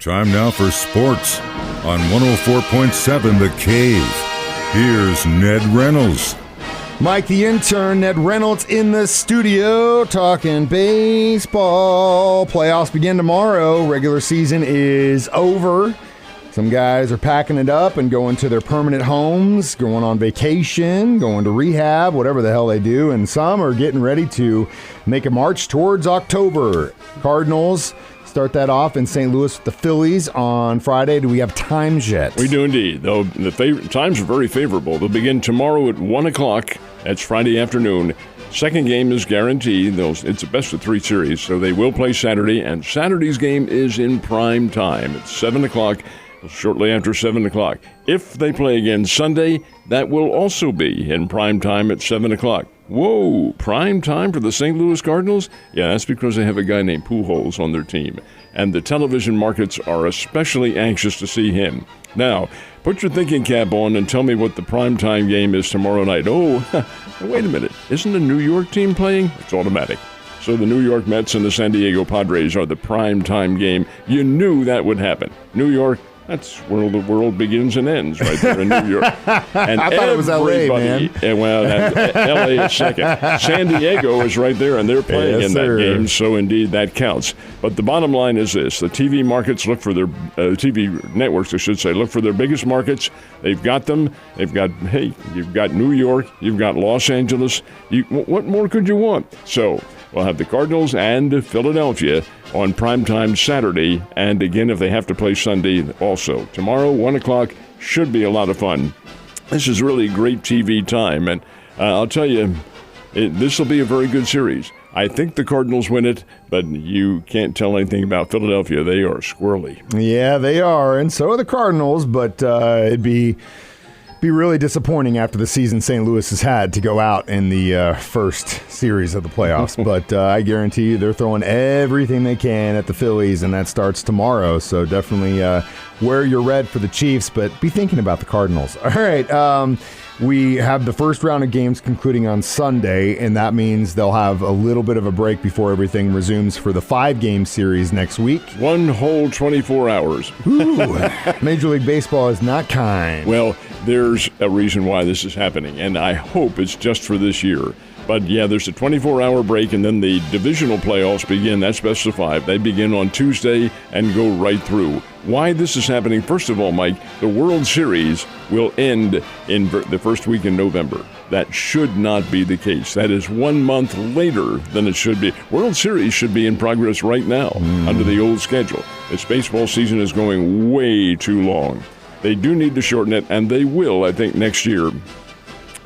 Time now for sports on 104.7 The Cave. Here's Ned Reynolds. Mike the Intern, Ned Reynolds in the studio talking baseball. Playoffs begin tomorrow. Regular season is over. Some guys are packing it up and going to their permanent homes, going on vacation, going to rehab, whatever the hell they do. And some are getting ready to make a march towards October. Cardinals start that off in St. Louis with the Phillies on Friday. Do we have times yet? We do indeed. Though the times are very favorable. They'll begin tomorrow at 1 o'clock. That's Friday afternoon. Second game is guaranteed. It's a best-of-3 series, so they will play Saturday. And Saturday's game is in prime time. It's 7 o'clock. Shortly after 7 o'clock. If they play again Sunday, that will also be in prime time at 7 o'clock. Whoa, prime time for the St. Louis Cardinals? Yeah, that's because they have a guy named Pujols on their team. And the television markets are especially anxious to see him. Now, put your thinking cap on and tell me what the primetime game is tomorrow night. Oh, wait a minute. Isn't the New York team playing? It's automatic. So the New York Mets and the San Diego Padres are the primetime game. You knew that would happen. New York, that's where the world begins and ends, right there in New York. And I thought it was L.A., man. Well, L.A. is second. San Diego is right there, and they're playing in that game, so indeed that counts. But the bottom line is this. The TV markets look for their TV networks, I should say, look for their biggest markets. They've got them. They've got, you've got New York. You've got Los Angeles. What more could you want? So we'll have the Cardinals and Philadelphia on primetime Saturday, and again, if they have to play Sunday also. Tomorrow, 1 o'clock, should be a lot of fun. This is really great TV time, and I'll tell you, this will be a very good series. I think the Cardinals win it, but you can't tell anything about Philadelphia. They are squirrely. Yeah, they are, and so are the Cardinals, but it'd be really disappointing after the season St. Louis has had to go out in the first series of the playoffs. But I guarantee you they're throwing everything they can at the Phillies, and that starts tomorrow. So definitely wear your red for the Chiefs, but be thinking about the Cardinals. All right, we have the first round of games concluding on Sunday, and that means they'll have a little bit of a break before everything resumes for the 5-game series next week. One whole 24 hours. Ooh, Major League Baseball is not kind. Well, there's a reason why this is happening, and I hope it's just for this year. But, yeah, there's a 24-hour break, and then the divisional playoffs begin. That's best of 5. They begin on Tuesday and go right through. Why this is happening, first of all, Mike, the World Series will end in the first week in November. That should not be the case. That is 1 month later than it should be. World Series should be in progress right now under the old schedule. This baseball season is going way too long. They do need to shorten it, and they will, I think, next year.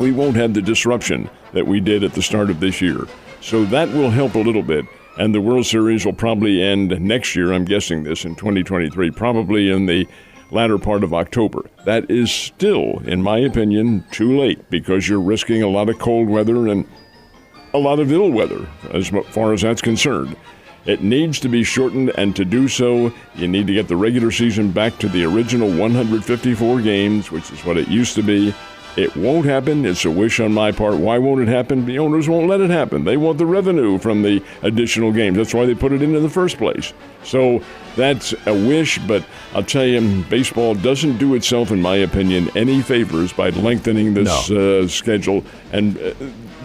We won't have the disruption that we did at the start of this year. So that will help a little bit. And the World Series will probably end next year, I'm guessing this, in 2023, probably in the latter part of October. That is still, in my opinion, too late because you're risking a lot of cold weather and a lot of ill weather as far as that's concerned. It needs to be shortened, and to do so, you need to get the regular season back to the original 154 games, which is what it used to be. It won't happen. It's a wish on my part. Why won't it happen? The owners won't let it happen. They want the revenue from the additional games. That's why they put it in the first place. So that's a wish, but I'll tell you, baseball doesn't do itself, in my opinion, any favors by lengthening this schedule. And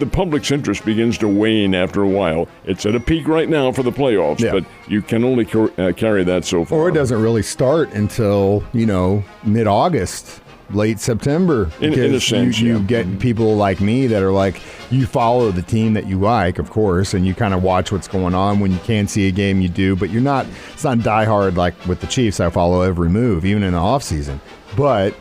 the public's interest begins to wane after a while. It's at a peak right now for the playoffs, but you can only carry that so far. Or it doesn't really start until, mid-August. Late September. In a sense, you get people like me that are like, you follow the team that you like, of course, and you kind of watch what's going on. When you can see a game, you do, but it's not diehard like with the Chiefs. I follow every move, even in the offseason. But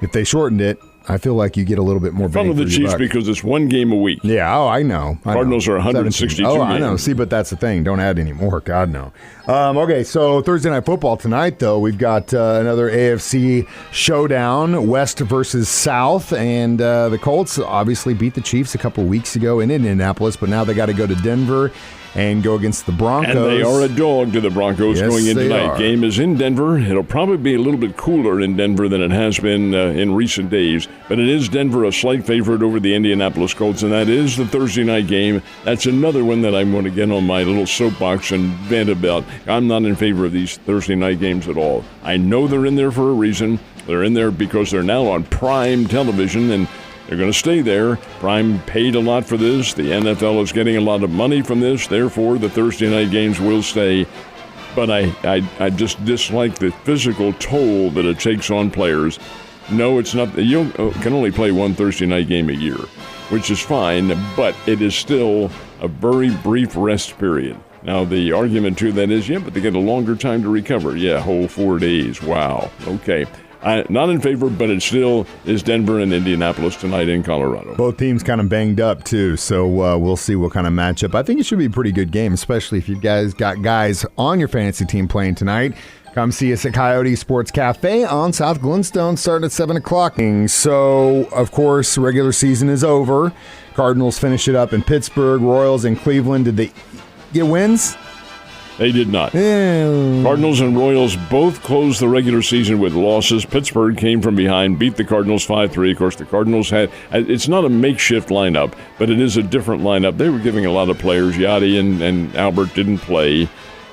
if they shortened it, I feel like you get a little bit more. Follow the Chiefs because it's 1 game a week. Yeah, I know. Cardinals are 162 games. I know. See, but that's the thing. Don't add any more. God, no. Okay, so Thursday Night Football tonight, though, we've got another AFC showdown, West versus South, and the Colts obviously beat the Chiefs a couple weeks ago in Indianapolis, but now they got to go to Denver and go against the Broncos. And they are a dog to the Broncos going in tonight. Are. Game is in Denver. It'll probably be a little bit cooler in Denver than it has been in recent days. But it is Denver a slight favorite over the Indianapolis Colts, and that is the Thursday night game. That's another one that I'm going to get on my little soapbox and vent about. I'm not in favor of these Thursday night games at all. I know they're in there for a reason. They're in there because they're now on prime television, and they're going to stay there. Prime paid a lot for this. The NFL is getting a lot of money from this. Therefore, the Thursday night games will stay. But I just dislike the physical toll that it takes on players. No, it's not. You can only play one Thursday night game a year, which is fine, but it is still a very brief rest period. Now, the argument to that is, but they get a longer time to recover. Yeah, whole 4 days. Wow. Okay. Not in favor, but it still is Denver and Indianapolis tonight in Colorado. Both teams kind of banged up, too, so we'll see what kind of matchup. I think it should be a pretty good game, especially if you guys got guys on your fantasy team playing tonight. Come see us at Coyote Sports Cafe on South Glenstone, starting at 7 o'clock. So, of course, regular season is over. Cardinals finish it up in Pittsburgh. Royals in Cleveland. Did they get wins? They did not. Yeah. Cardinals and Royals both closed the regular season with losses. Pittsburgh came from behind, beat the Cardinals 5-3. Of course, the Cardinals it's not a makeshift lineup, but it is a different lineup. They were giving a lot of players. Yachty and Albert didn't play.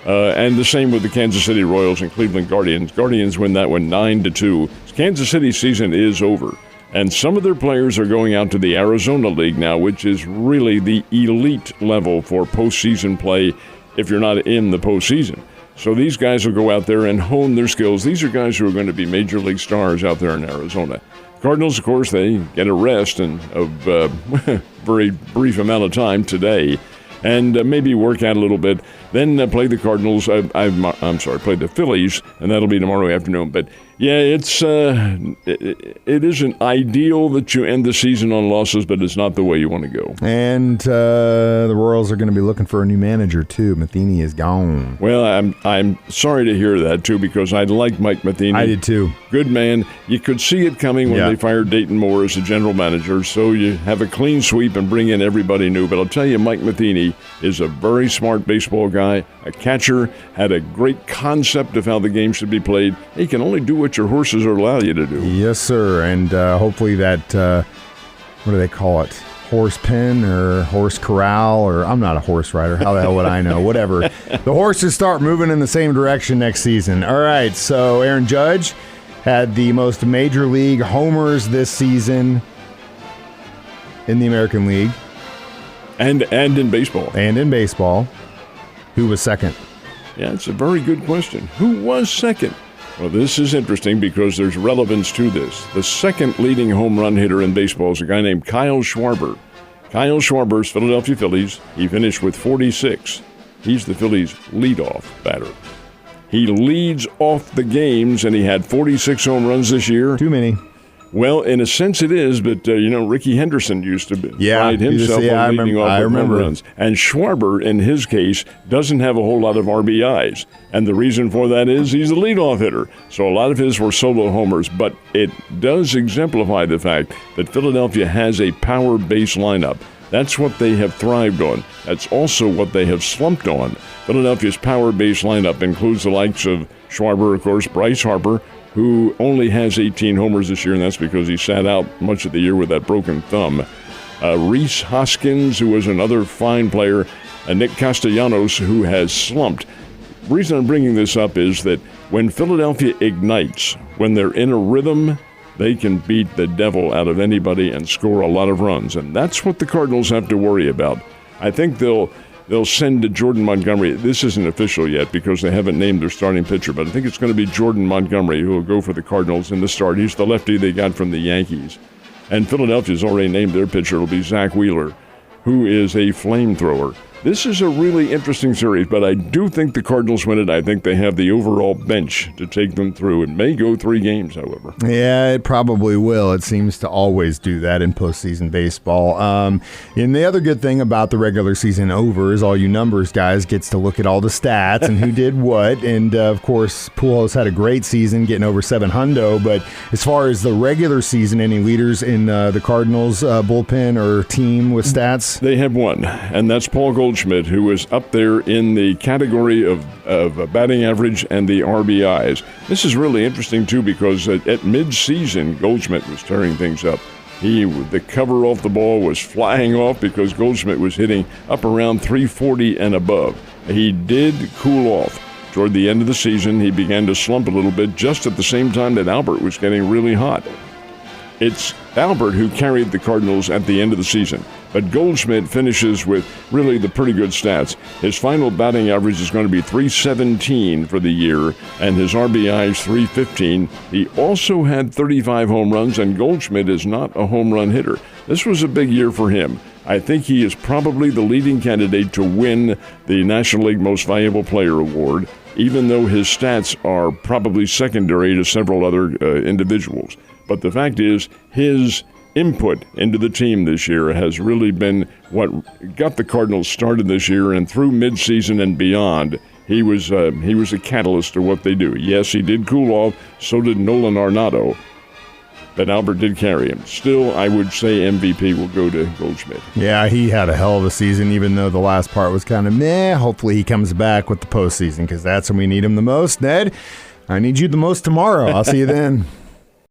And the same with the Kansas City Royals and Cleveland Guardians. Guardians win that one 9-2. Kansas City's season is over. And some of their players are going out to the Arizona League now, which is really the elite level for postseason play if you're not in the postseason. So these guys will go out there and hone their skills. These are guys who are going to be major league stars out there in Arizona. Cardinals, of course, they get a rest of very brief amount of time today and maybe work out a little bit. Then play the Cardinals. Play the Phillies, and that'll be tomorrow afternoon. But yeah, it isn't ideal that you end the season on losses, but it's not the way you want to go. And the Royals are going to be looking for a new manager too. Matheny is gone. Well, I'm sorry to hear that too, because I like Mike Matheny. I did too. Good man. You could see it coming when they fired Dayton Moore as the general manager. So you have a clean sweep and bring in everybody new. But I'll tell you, Mike Matheny is a very smart baseball guy. A catcher, had a great concept of how the game should be played. He can only do what your horses allow you to do. Yes, sir. And hopefully that, what do they call it? Horse pen or horse corral, or I'm not a horse rider. How the hell would I know? Whatever. The horses start moving in the same direction next season. All right, so Aaron Judge had the most major league homers this season in the American League. And in baseball. And in baseball. Who was second? Yeah, it's a very good question. Who was second? Well, this is interesting because there's relevance to this. The second leading home run hitter in baseball is a guy named Kyle Schwarber. Kyle Schwarber's Philadelphia Phillies. He finished with 46. He's the Phillies' leadoff batter. He leads off the games, and he had 46 home runs this year. Too many. Well, in a sense it is, but, Ricky Henderson used to pride himself on leading off with home runs. And Schwarber, in his case, doesn't have a whole lot of RBIs. And the reason for that is he's a leadoff hitter. So a lot of his were solo homers. But it does exemplify the fact that Philadelphia has a power-based lineup. That's what they have thrived on. That's also what they have slumped on. Philadelphia's power-based lineup includes the likes of Schwarber, of course, Bryce Harper, who only has 18 homers this year, and that's because he sat out much of the year with that broken thumb. Rhys Hoskins, who was another fine player, and Nick Castellanos, who has slumped. The reason I'm bringing this up is that when Philadelphia ignites, when they're in a rhythm, they can beat the devil out of anybody and score a lot of runs, and that's what the Cardinals have to worry about. I think they'll send to Jordan Montgomery. This isn't official yet because they haven't named their starting pitcher, but I think it's going to be Jordan Montgomery who will go for the Cardinals in the start. He's the lefty they got from the Yankees. And Philadelphia's already named their pitcher. It'll be Zach Wheeler, who is a flamethrower. This is a really interesting series, but I do think the Cardinals win it. I think they have the overall bench to take them through. It may go 3 games, however. Yeah, it probably will. It seems to always do that in postseason baseball. And the other good thing about the regular season over is all you numbers guys gets to look at all the stats and who did what. And, of course, Pujols had a great season, getting over 700. But as far as the regular season, any leaders in the Cardinals bullpen or team with stats? They have one, and that's Paul Goldschmidt. Goldschmidt, who is up there in the category of batting average and the RBIs. This is really interesting, too, because at mid-season, Goldschmidt was tearing things up. The cover off the ball was flying off because Goldschmidt was hitting up around 340 and above. He did cool off. Toward the end of the season, he began to slump a little bit just at the same time that Albert was getting really hot. It's Albert who carried the Cardinals at the end of the season, but Goldschmidt finishes with really the pretty good stats. His final batting average is going to be 317 for the year, and his RBI is 315. He also had 35 home runs, and Goldschmidt is not a home run hitter. This was a big year for him. I think he is probably the leading candidate to win the National League Most Valuable Player Award, even though his stats are probably secondary to several other individuals. But the fact is, his input into the team this year has really been what got the Cardinals started this year, and through midseason and beyond, he was a catalyst to what they do. Yes, he did cool off, so did Nolan Arenado, but Albert did carry him. Still, I would say MVP will go to Goldschmidt. Yeah, he had a hell of a season, even though the last part was kind of meh. Hopefully he comes back with the postseason, because that's when we need him the most. Ned, I need you the most tomorrow. I'll see you then.